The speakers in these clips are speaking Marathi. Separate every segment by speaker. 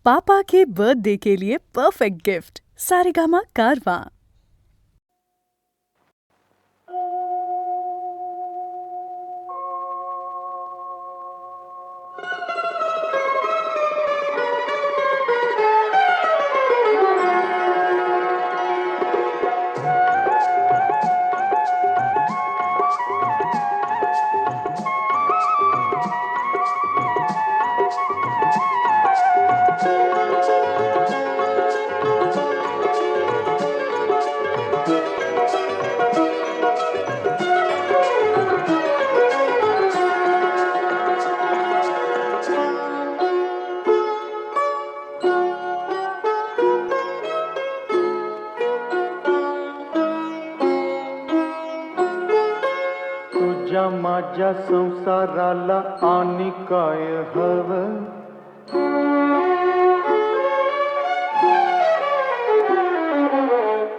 Speaker 1: पापा के बर्थडे के लिए परफेक्ट गिफ्ट सारेगामा कारवां।
Speaker 2: तुझ्या माझ्या संसाराला आणि काय हवं,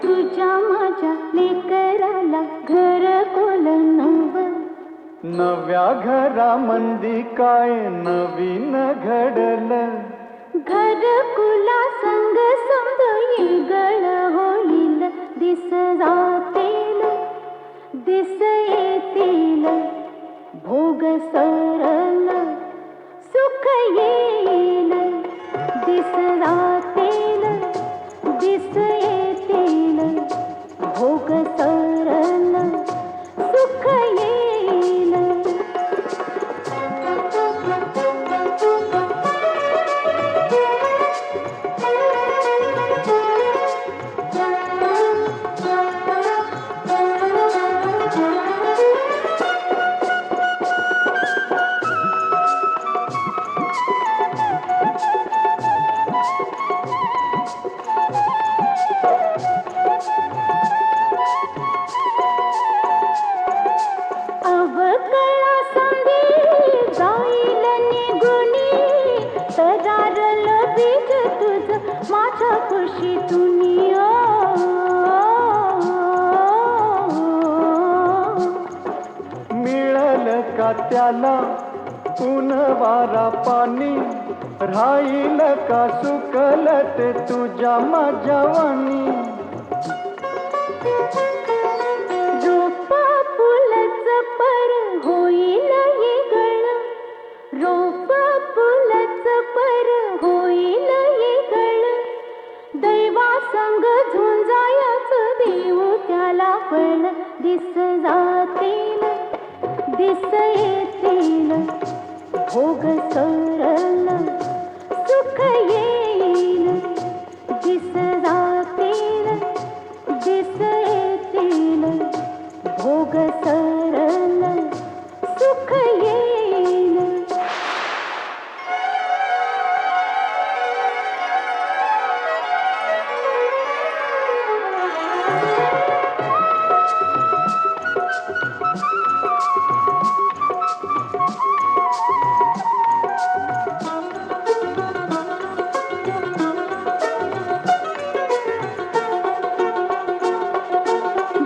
Speaker 3: तुझ्या माझ्या लेकराला घर कोल नवं,
Speaker 2: नव्या घरामंदी काय नवीन घडलं,
Speaker 3: घरकुला संग समज येगळ होईल, दिस जातील दिस येतील, भोग सरल सुख येईल, दिस जातील दिस येतील, भोग सरल सुख येईल. अवकळा संधी जाईल निगुणी, तरारल बीज तुझ माझ्या खुशीतूनी.
Speaker 2: मिळल का त्याला ऊन वारा पाणी, राहील का सुकल ते तुझ्या माझ्या वाणी.
Speaker 3: रोप फुलच पर होईल येगळ, रोप फुलच पर होईल येगळ, दैवा संग झुंजायच देऊ त्याला फळ, दिस जातील दिस येतील, भोग सरल सुख येईल, दिस जातील दिस येतील, भोग सरल सुख येईल.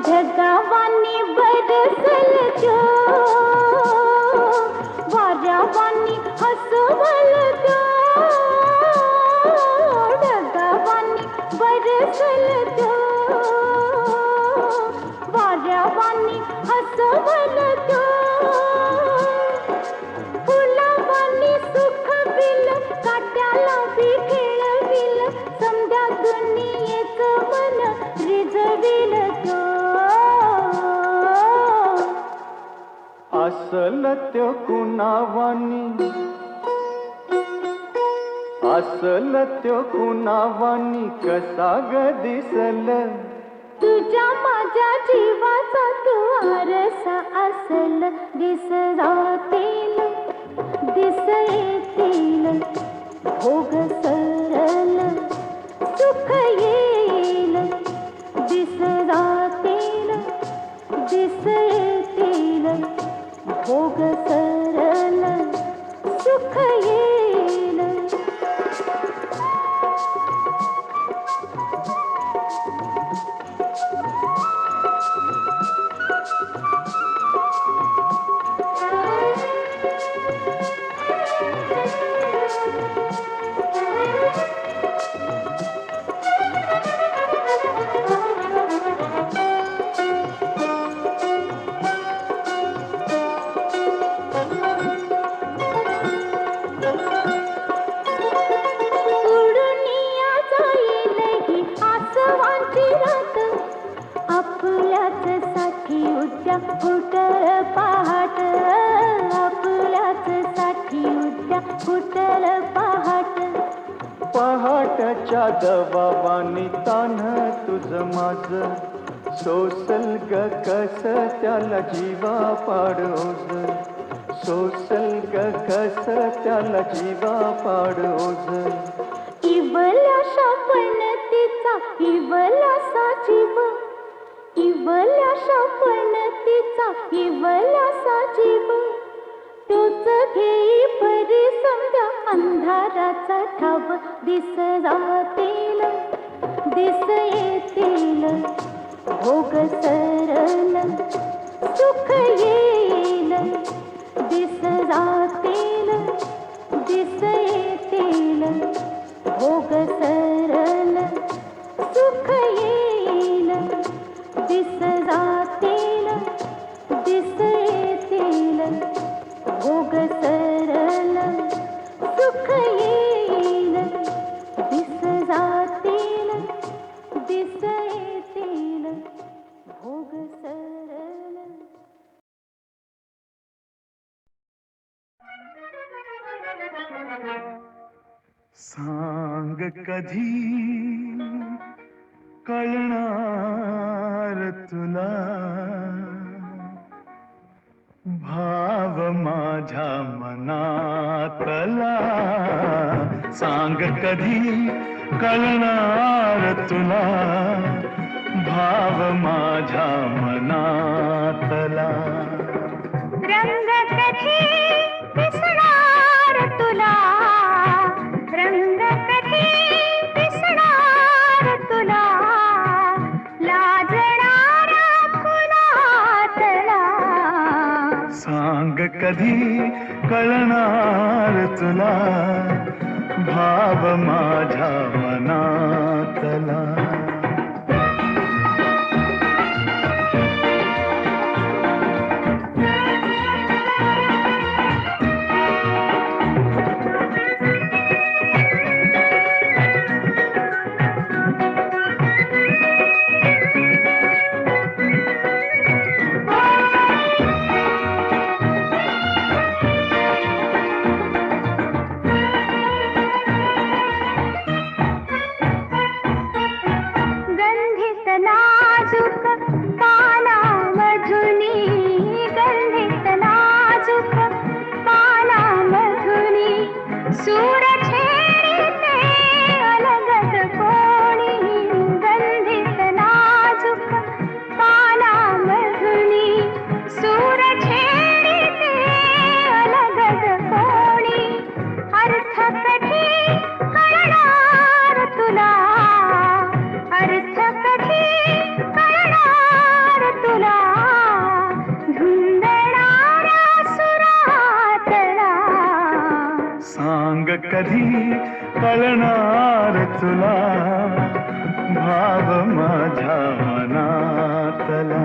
Speaker 3: जगावानी बरसल जो, वाऱ्यावानी हसवल जो, ढगावानी बरसल जो, वाऱ्यावानी हसवल जो, फुलावानी सुख बिल काट्याला बी खेळविल, समजा दुनियेच मन रिजविल जो.
Speaker 2: असल त्यो कुणावानी, असल त्यो कुणावानी कसा ग दिसल,
Speaker 3: तुझ्या माझ्या जीवाचा तू आरसा असल, दिस जातील दिस येतील, भोग सरल सुख येईल, दिस जातील दिस येतील, भोग सरल सुख येईल.
Speaker 2: पहाटच्या दबावानी तान तुझ माझ सोसल ग कस त्याला जीवा पाडोज सोसल ग कस त्याला जीवा पाडोज
Speaker 3: इवल्याशा पणतीचा इवल्यासा जीव इवल्याशा पणतीचा इवल्यासा जीव तोच घेई परी समजा अंधाराचा ठाव दिस जातील दिस येतील भोग सरल सुख येईल दिस जातील दिस येतील भोग सरल सुख येईल दिस जातील दिस येतील भोग सरल सुख येईल दिस जातील दिस येतील भोग सरल.
Speaker 4: सांग कधी कळणार तुला भाव माझ्या मनातला सांग कधी कळणार तुला भाव माझ्या मनातला
Speaker 3: रंग कधी दिसणार तुला रंग कधी दिसणार तुला लाजणारा फुलातला
Speaker 4: सांग कधी कळणार तुला भाव माझ्या मनातला कधी कळणार तुला भाव माझ्या मनातला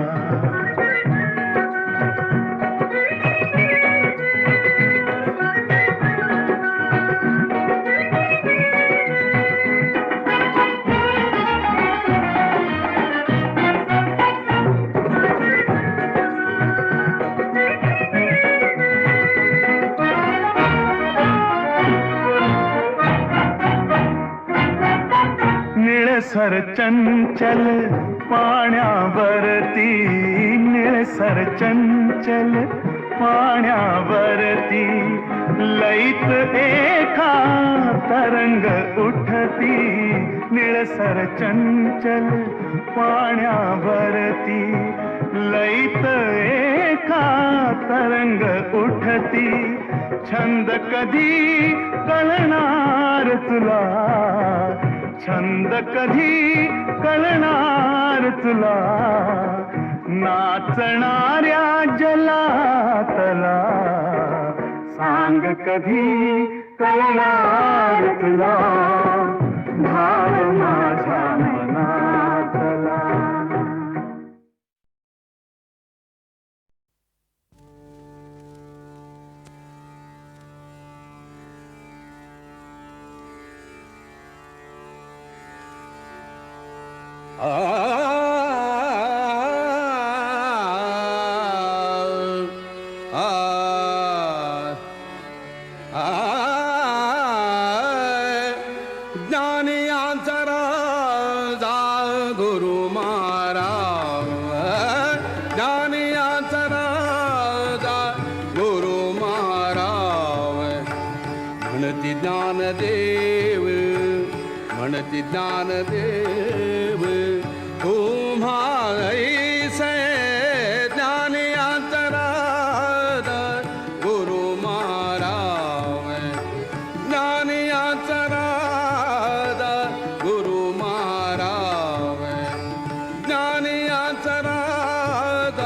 Speaker 4: निळसर चंचल पाण्यावरती निळसर चंचल पाण्यावरती लईत एका तरंग उठती निळसर चंचल पाण्यावरती लईत एका तरंग उठती छंद कधी कळणार तुला छंद कधी कळणार तुला नाचणाऱ्या जलातला सांग कधी कळणार तुला भाव माझ्या मनातला
Speaker 5: म्हणती ज्ञानदेव तुम्हा ऐसे ज्ञानी अंतराद गुरु मारावे ज्ञानी अंतराद गुरु मारावे ज्ञानी अंतराद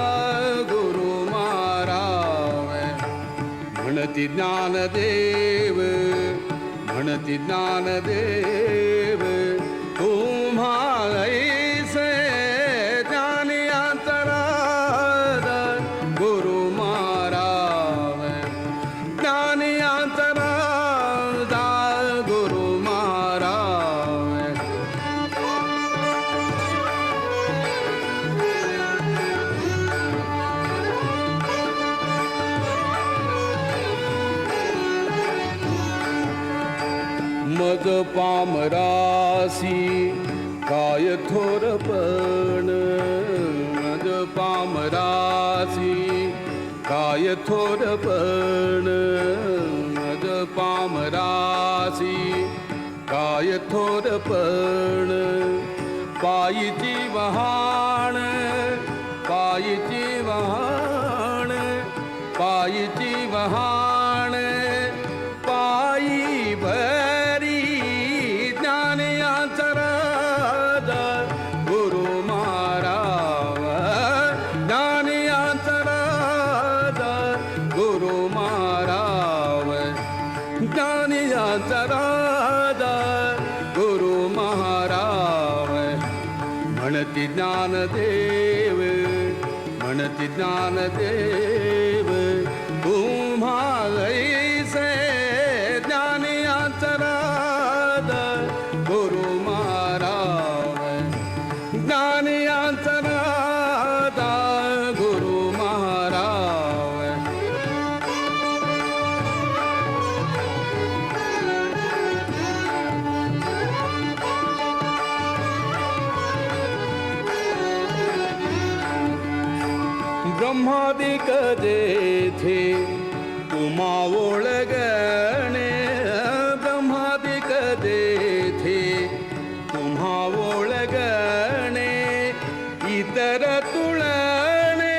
Speaker 5: गुरु मारावे म्हणती ज्ञानदेव म्हणती ज्ञानदेव तुम्हा ऐसे ज्ञानी अंतराद गुरु मारावे ज्ञानी अंतराद गुरु मारावे मज पामरासी काय थोरपण मज पामरासी काय थोरपण मज पामरासी काय थोरपण पायीची वहाण पायीची वहाण पायीची वहाण पायी भरी ज्ञानी अंतराद गुरु मारावा ज्ञानी अंतराद गुरु मारावा ज्ञानी अंतराद गुरु मारावा म्हणती ज्ञानदेव म्हणती ज्ञानदेव तुम्हा ऐसे ज्ञानी अंतराद गुरु मारावे ज्ञानी अंतराद गुरु मारावे ब्रह्मादिक जेथे तुम्हा ओळगणे ब्रह्मादिक जेथे तुम्हा ओळगणे इतर तुळणे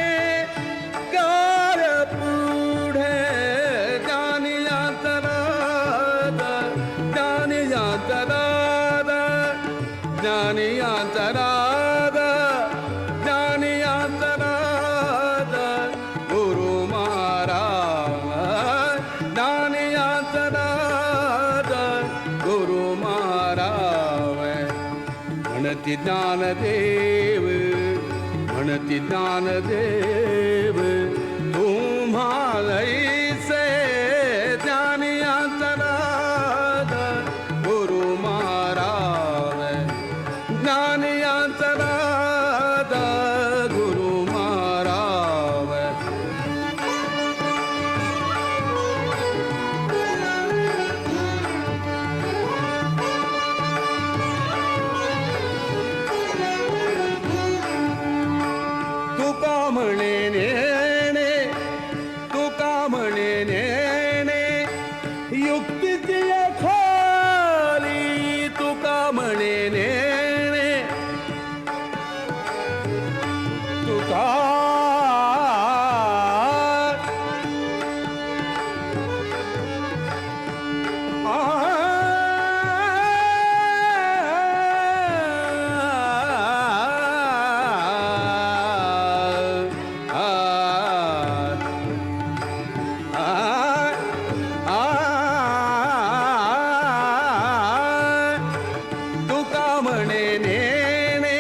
Speaker 5: कार पुढे ज्ञानी अंतराद ज्ञानी अंतराद ज्ञानी अंतराद ज्ञानी अंतराद गुरु मारावा ज्ञानी अंतराद गुरु मारावे म्हणती ज्ञानदेव म्हणती ज्ञानदेव तुम्हा ऐसे ज्ञानी अंतराद गुरु मारावे ज्ञानी अंतराद गुरु मारावे तुका म्हणे नेणे तुका म्हणे नेणे युक्तीची खाली तुका म्हणे नेणे तुका तुका म्हणे नेणे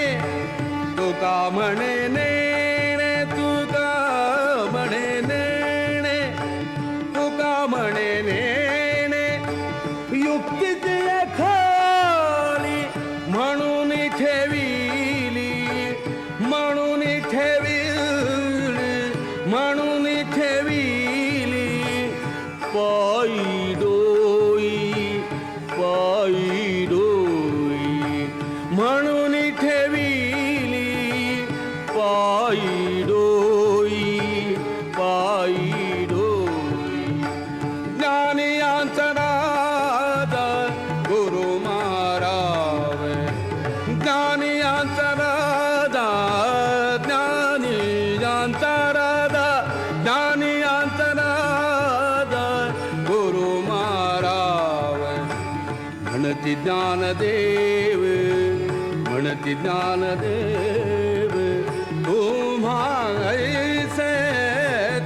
Speaker 5: तुका म्हणे नेणे तुका म्हणे नेणे तुका म्हणे नेणे युक्तीची खाली म्हणून ठेविली म्हणून ठेविली म्हणून ठेविली पायी डोई म्हणून ठेविली ज्ञानदेव म्हणती ज्ञानदेव तुम्हा ऐसे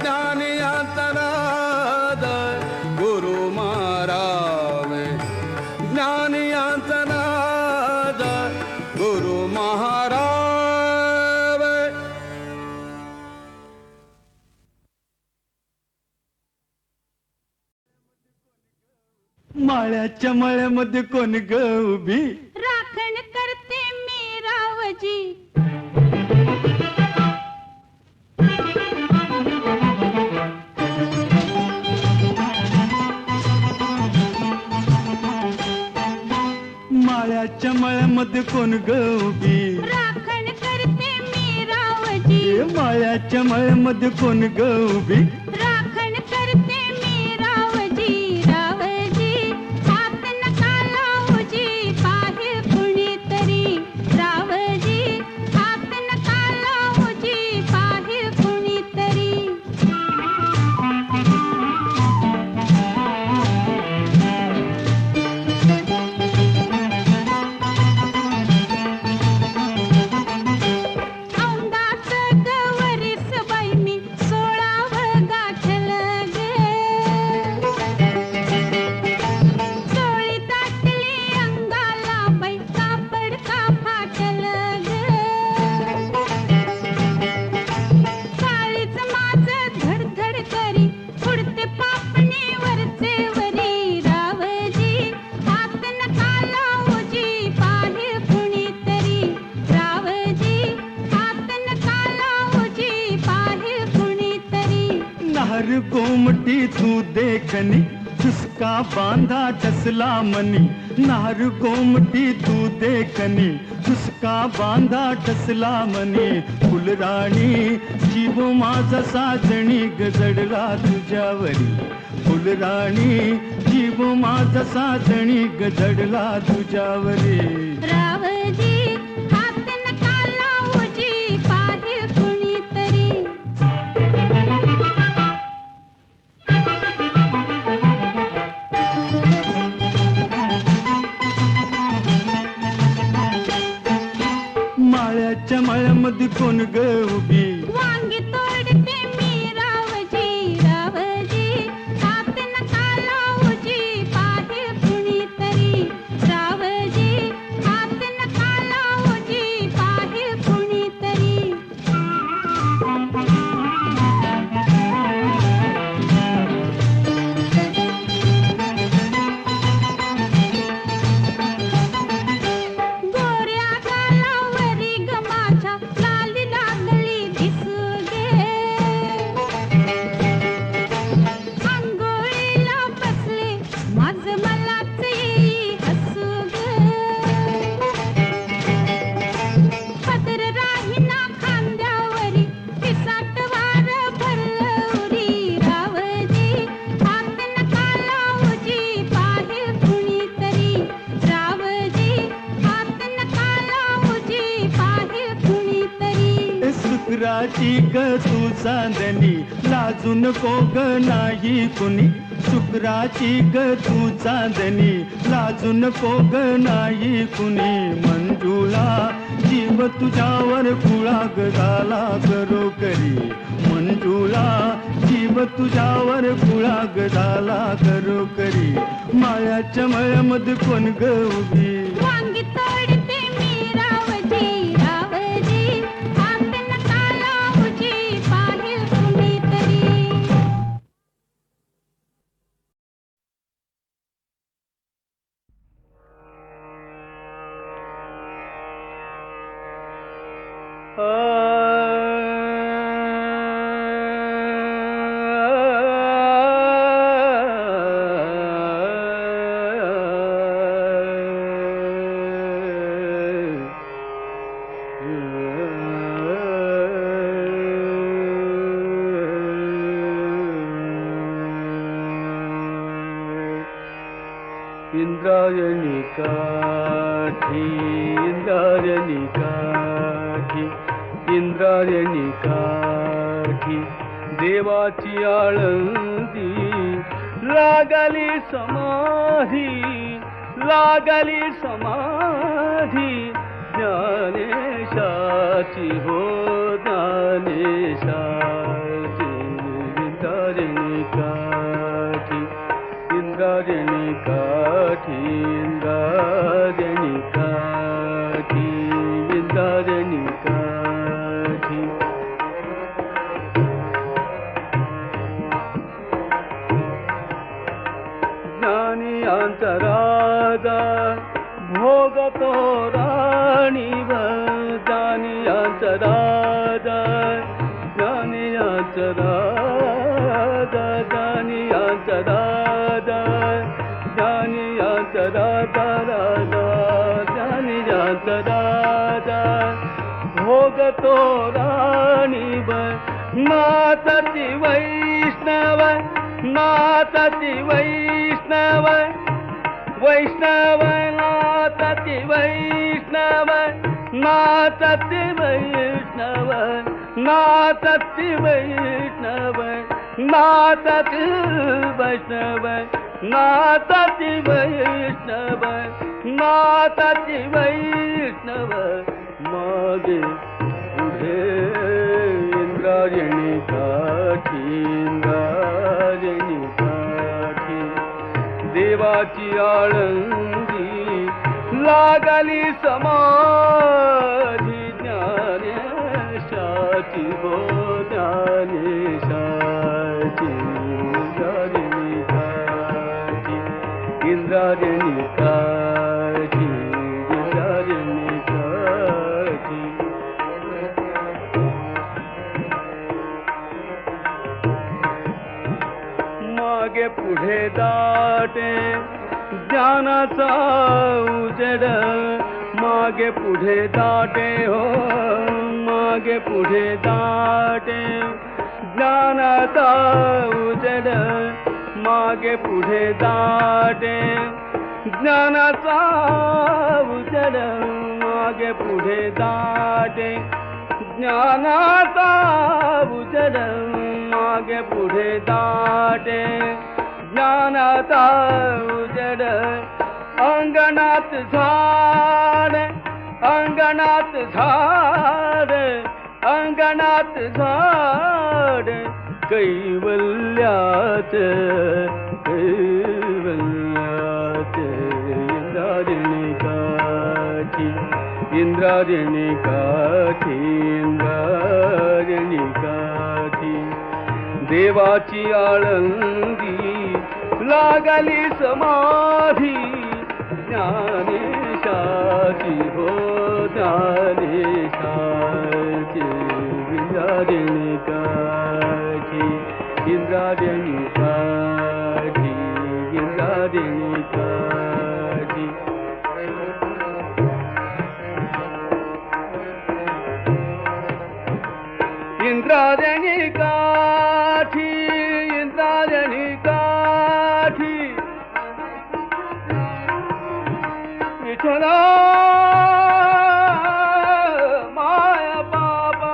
Speaker 5: ज्ञानी अंतराद गुरु महाराज ज्ञानी अंतराद गुरु महाराज.
Speaker 2: माळ्याच्या मळ्यामध्ये कोण ग उभी
Speaker 3: राखण करते मी रावजी.
Speaker 2: माळ्याच्या मळ्यामध्ये कोण ग उभी
Speaker 3: राखण करते मी रावजी.
Speaker 2: माळ्याच्या मळ्यामध्ये कोण ग उभी
Speaker 3: राखण करते मी रावजी. रावजी हात नका लावूजी पाहे कुणीतरी. रावजी हात नका लावूजी पाहे कुणीतरी. औंदाच गवरीस बाई मी 16व गाठल गे. चोळी दाटली अंगाला बाई कापड का फाटल ग. काळीच माझं धडधड करी उडते पापणी वरचे वरी. रावजी हात नका लावूजी पाहे कुणीतरी. रावजी हात नका लावूजी पाहे कुणीतरी.
Speaker 2: नार गोमटी तू देखनी चुसका बांधा टसला मनी. नार गोमटी तू देखनी चुसका बांधा टसला मनी. फुलराणी जीव माझा साजणी गजडला तुझ्यावरी. फुलराणी जीव माझा साजणी गजडला तुझ्यावरी.
Speaker 3: रावजी हात नका लावूजी पाहे कुणीतरी.
Speaker 2: माळ्याच्या मळ्यामध्ये कोण ग उभी
Speaker 3: वांगी तोडते मी रावजी. रावजी हात नका लावूजी पाहे कुणीतरी. रावजी हात नका लावूजी पाहे कुणीतरी. गोऱ्या गालावरी ग माझ्या लाली लागली दिसू गे. अंघोळीला बसले माझं मलाच येई हसू ग. पदर राहीना खांद्यावरी पिसाट वार भरलवरी. रावजी हात नका लावूजी पाहे कुणीतरी. रावजी हात नका लावूजी पाहे कुणीतरी.
Speaker 2: शुक्राची ग तू चांदणी लाजू नको ग नाही कुणी. शुक्राची ग तू चांदणी लाजू नको ग नाही कुणी. मंजुळा जीव तुझ्यावर कुळा ग झाला करो करी. मंजुळा जीव तुझ्यावर कुळा ग झाला करो करी. माळ्याच्या मळ्यामध्ये कोण ग उभी
Speaker 3: वांगी तोडते मी रावजी. रावजी हात नका लावूजी पाहे कुणीतरी.
Speaker 2: इंद्रायणी काठी इंद्रायणी काठी इंद्रायणी काठी देवाची आळंदी लागली समाधी
Speaker 5: लागली समाधी ज्ञानेशाची हो ज्ञानेशाची इंद्रायणी काठी इंद्रायणी काठी इंद्रायणी काठी इंद्रायणी काठी ज्ञानियांचा राजा भोगतो राणीव ज्ञानियांचा राजा ज्ञानियांचा राजा ज्ञानियांचा राजा ज्ञानियांचा राजा राजा ज्ञानियांचा राजा भोगतो राणीव नाचती वैष्णव नाचती वैष्णव वैष्णव नाचती वैष्णव नाचती वैष्णव नाचती वैष्णव नाचती वैष्णव नाचती वैष्णव नाचती वैष्णव मागे पुढे इंद्रायणी काठी इंद्रायणी काठी देवाची आळंदी लागली समाधी ज्ञानेशाची हो ज्ञानेशाची इंद्रायणी काठी इंद्रायणी काठी इंद्रायणी काठी मागे पुढे दाटे ज्ञानाचा उजेड मागे पुढे दाटे हो मागे पुढे दाटे ज्ञानाचा उजेड मागे पुढे दाटे ज्ञानाचा उजेड मागे पुढे दाटे ज्ञानाचा उजेड मागे पुढे दाटे ज्ञानाचा उजेड अंगणात झाड अंगणात झाड अंगणात झाड कैवल्यात कैवल्यात इंद्रायणी काठी इंद्रायणी काठी इंद्रायणी काठी देवाची आळंदी लागली समाधी ज्ञानेशाची हो ज्ञानेशाची इंद्रायणी काठी इंद्रायणी काठी इंद्रायणी काठी इंद्रायणी काठी इंद्रायणी काठी विठ्ठला माया बाबा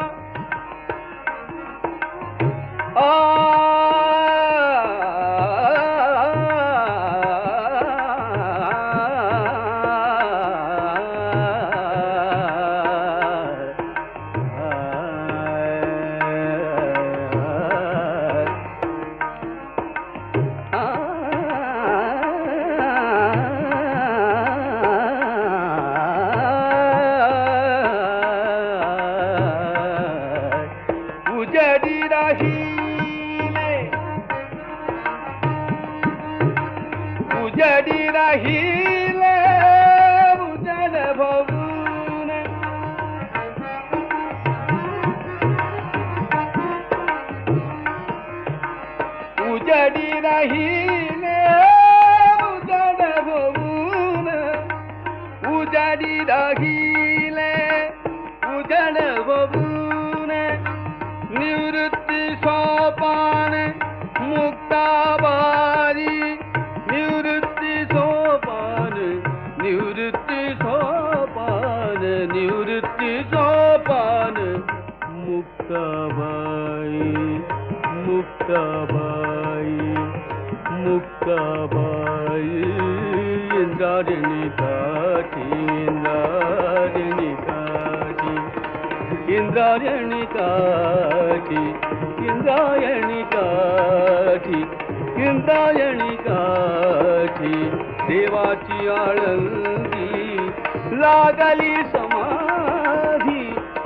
Speaker 5: उजडी राहिले उजडी राहिले उजड भवून उजडी राहिले उजड भवून उजडी राहिले उजड भवून निवृत्ती सोपान मुक्ताबारी निवृत्ती सोपान निवृत्ती सोपान निवृत्ती सोपान मुक्ताबाई मुक्ताबाई मुक्ताबाई इंद्रायणी इंद्रायणी काठी इंद्रायणी काठी इंद्रायणी काठी इंद्रायणी काठी इंद्रायणी काठी देवाची आळंदी लागली समाधी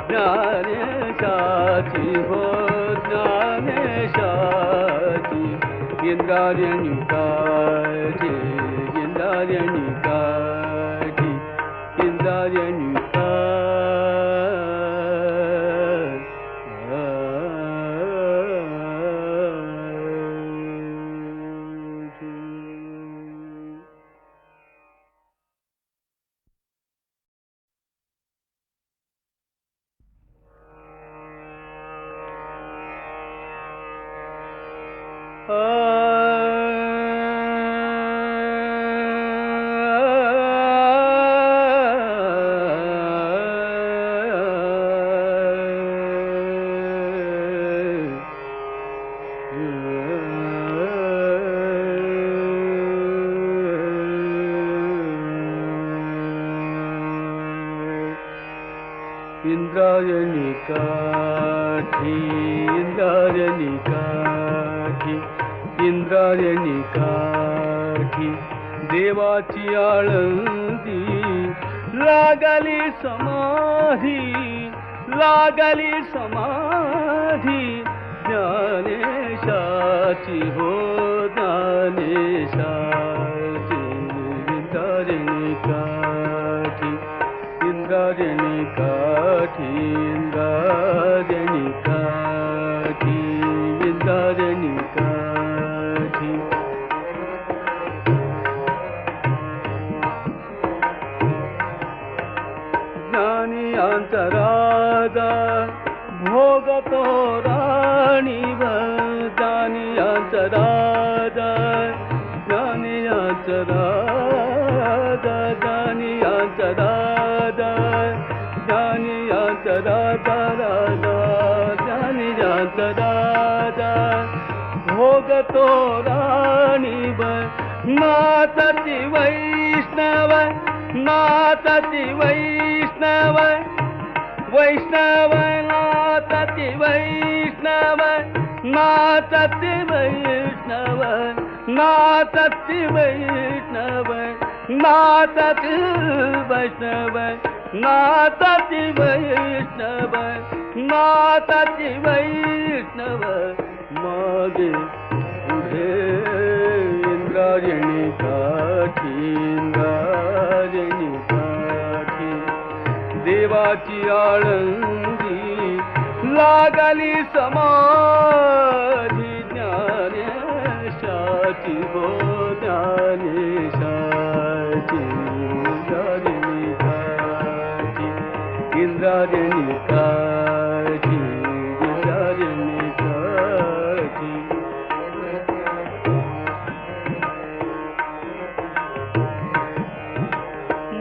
Speaker 5: ज्ञानेशाची हो ज्ञानेशाची इंद्रायणी काठी इंद्रायणी काठी इंद्रायणी इंद्रायणी काठी इंद्रायणी काठी इंद्रायणी काठी देवाची आळंदी लागली समाधी ज्ञानेशाची हो ज्ञानेशाची इंद्रायणी काठी इंद्रायणी काठी इंद्रायणी काठी इंद्रायणी काठी ज्ञानी अंतरादा भोगतो राणीव ज्ञानी अंतरादा ज्ञानी अंतरादा ज्ञानी अंतरादा ज्ञानी अंतरादा ज्ञानी अंतरादा भोगतो राणीव नातति वैष्णव नातति वैष्णव वैष्णव नातति वैष्णव नातति वैष्णव नातति वैष्णव नातति वैष्णव नातति वैष्णव नातति वैष्णव मागे पुढे इंद्रायणी काठी इंद्रायणी काठी देवाची आळंदी लागली समाधी ज्ञानेशाची हो ज्ञानेशाची इंद्रायणी काठी इंद्रायणी काठी इंद्रायणी काठी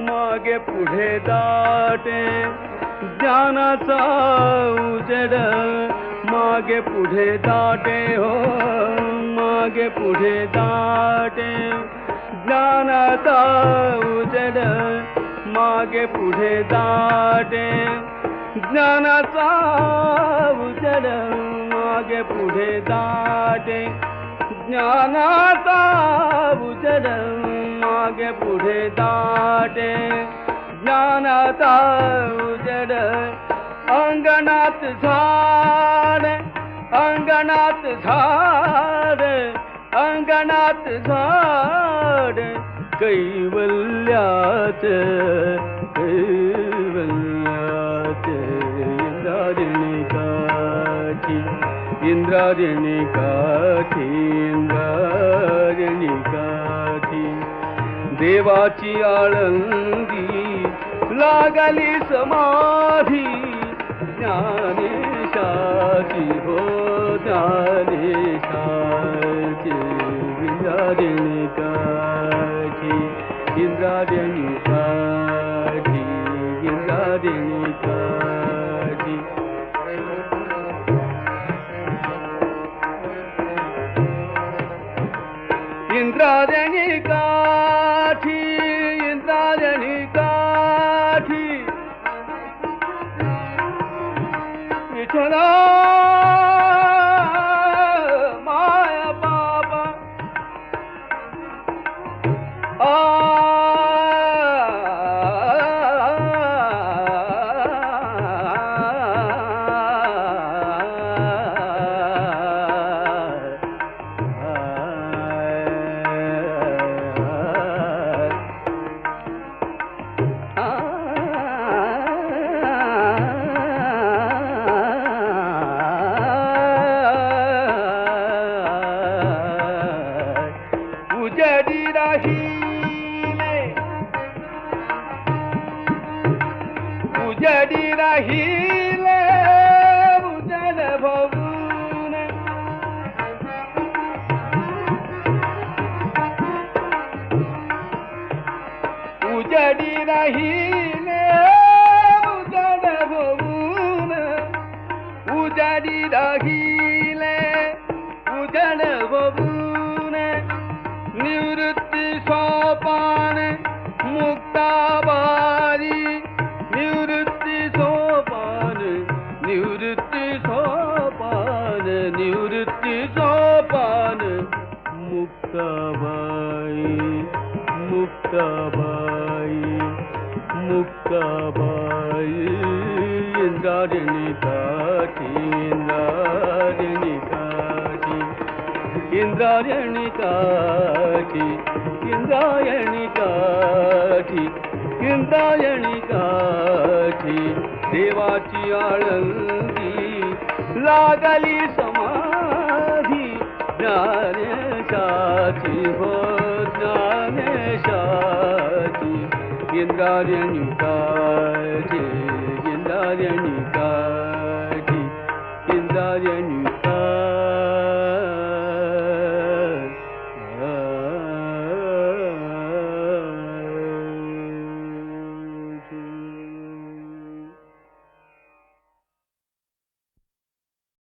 Speaker 5: मागे पुढे दाटे ज्ञानाचा उजेड मागे पुढे दाटे हो मागे पुढे दाटे ज्ञानाचा उजेड मागे पुढे दाटे ज्ञानाचा उजेड मागे पुढे दाटे ज्ञानाचा उजेड मागे पुढे दाटे ज्ञानाचा उजेड अंगणात झाड अंगणात झाड अंगणात झाड कैवल्यात कैवल्यात इंद्रायणी काठी इंद्रायणी काठी इंद्रायणी काठी देवाची आळंदी लागली समाधी ज्ञानेशाची हो ज्ञानेशाची इंद्रायणी काठी इंद्रायणी काठी इंद्रायणी काठी इंद्रायणी काठी माया बाबा उजड़ी रहीले उजड़ी रहीले उजड़ भवन उजड़ी रहीले उजड़ भवन उजड़ी रहीले उजड़ भवन निवृत्ति सोपान मुक्ताबारी निवृत्ति सोपान निवृत्ति सोपान निवृत्ति सोपान मुक्ताबाई मुक्ताबाई मुक्ताबाई इंद्रायणी काठी इंद्रायणी काठी इंद्रायणी काठी इंद्रायणी काठी इंद्रायणी काठी देवाची आळंदी लागली समाधी ज्ञानेशाची हो ज्ञानेशाची इंद्रायणी काठी इंद्रायणी काठी इंद्रायणी